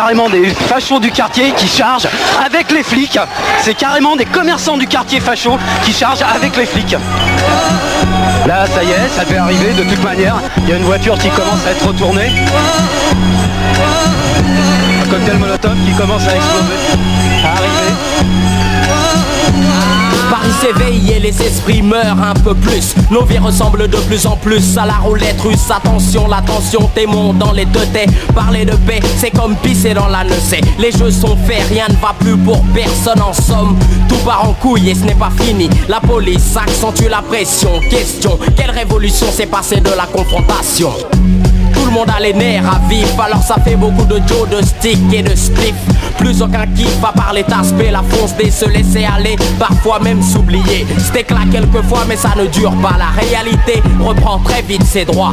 carrément des fachos du quartier qui chargent avec les flics. C'est carrément des commerçants du quartier fachos qui chargent avec les flics. Là, ça y est, ça fait arriver de toute manière. Il y a une voiture qui commence à être retournée. Un cocktail molotov qui commence à exploser, à arriver. Paris s'éveille et les esprits meurent un peu plus. Nos vies ressemblent de plus en plus à la roulette russe. Attention, la tension t'émonte dans les deux têtes. Parler de paix, c'est comme pisser dans la nausée. Les jeux sont faits, rien ne va plus pour personne. En somme, tout part en couille et ce n'est pas fini. La police accentue la pression. Question, quelle révolution s'est passée de la confrontation? Tout le monde a les nerfs à vif, alors ça fait beaucoup de Joe, de stick et de spliff. Plus aucun kiff à part les taspés, la fonce des se laisser aller, parfois même s'oublier. C'était là quelquefois mais ça ne dure pas, la réalité reprend très vite ses droits.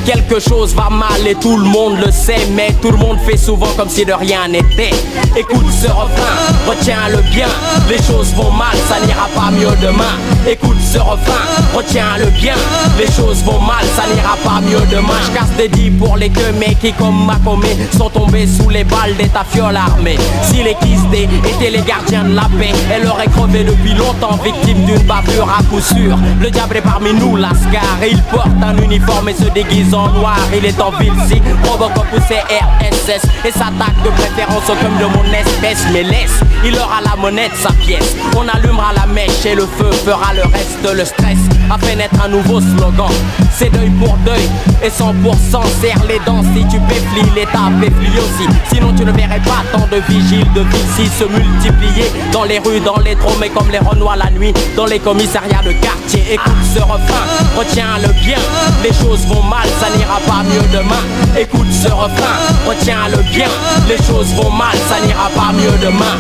Quelque chose va mal et tout le monde le sait, mais tout le monde fait souvent comme si de rien n'était. Écoute ce refrain, retiens-le bien, les choses vont mal, ça n'ira pas mieux demain. Écoute ce refrain, retiens-le bien, les choses vont mal, ça n'ira pas mieux demain. Je casse des dits pour les queumés qui comme Macomé sont tombés sous les balles des tafioles armées. Si les Kisdé étaient les gardiens de la paix, elle aurait crevé depuis longtemps, victime d'une bavure à coup sûr. Le diable est parmi nous, Lascar, et il porte un uniforme et se déguise en noir. Il est en ville si Robocop ou CRSS et s'attaque de préférence au comme de mon espèce. Mais laisse, il aura la monnaie de sa pièce. On allumera la mèche et le feu fera le reste. Le stress a fait naître un nouveau slogan. C'est deuil pour deuil et 100% serre les dents. Si tu péflis, l'État péflie aussi. Sinon tu ne verrais pas tant de vigiles de Vichy se multiplier dans les rues, dans les trous, mais comme les Renois la nuit, dans les commissariats de quartier. Écoute ce refrain, retiens-le bien, les choses vont mal, ça n'ira pas mieux demain. Écoute ce refrain, retiens-le bien, les choses vont mal, ça n'ira pas mieux demain.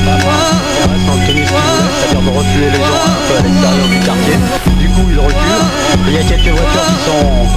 Il reste dans le tennis qu'il voulait, c'est-à-dire de reculer les gens un peu à l'extérieur du quartier. Du coup, il recule. Il y a quelques voitures qui sont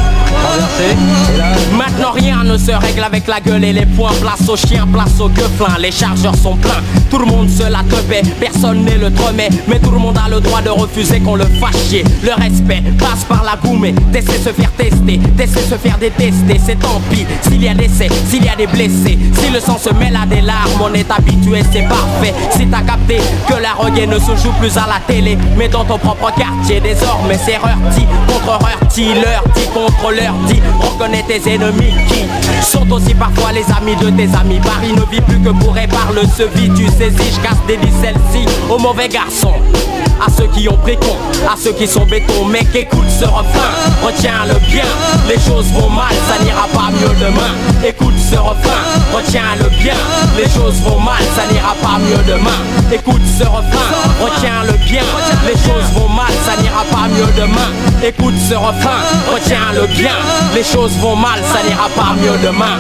traversées. Et là... Maintenant, rien ne se règle avec la gueule et les poings. Place aux chiens, place aux gueuflins. Les chargeurs sont pleins. Tout le monde se la teubait, personne n'est le tremet. Mais tout le monde a le droit de refuser qu'on le fasse chier. Le respect passe par la boue, mais tester se faire tester, tester se faire détester. C'est tant pis s'il y a des décès, s'il y a des blessés. Si le sang se mêle à des larmes, on est habitué, c'est parfait. Si t'as capté que la reggae ne se joue plus à la télé, mais dans ton propre quartier. Désormais c'est Rurti contre Rurti, l'heure dit contre l'heure dit. Reconnais tes ennemis qui sont aussi parfois les amis de tes amis. Paris ne vit plus que pour et par le se vit. Tu saisis, je casse des celle-ci aux mauvais garçons, à ceux qui ont pris con, à ceux qui sont béton. Mec, écoute ce refrain, retiens-le bien, les choses vont mal, ça n'ira pas mieux demain. Écoute ce refrain, retiens-le bien, les choses vont mal, ça n'ira pas mieux demain. Écoute ce refrain, retiens-le bien, les choses vont mal, ça n'ira pas mieux demain. Écoute ce refrain, retiens-le bien, les choses vont mal, ça n'ira pas mieux demain.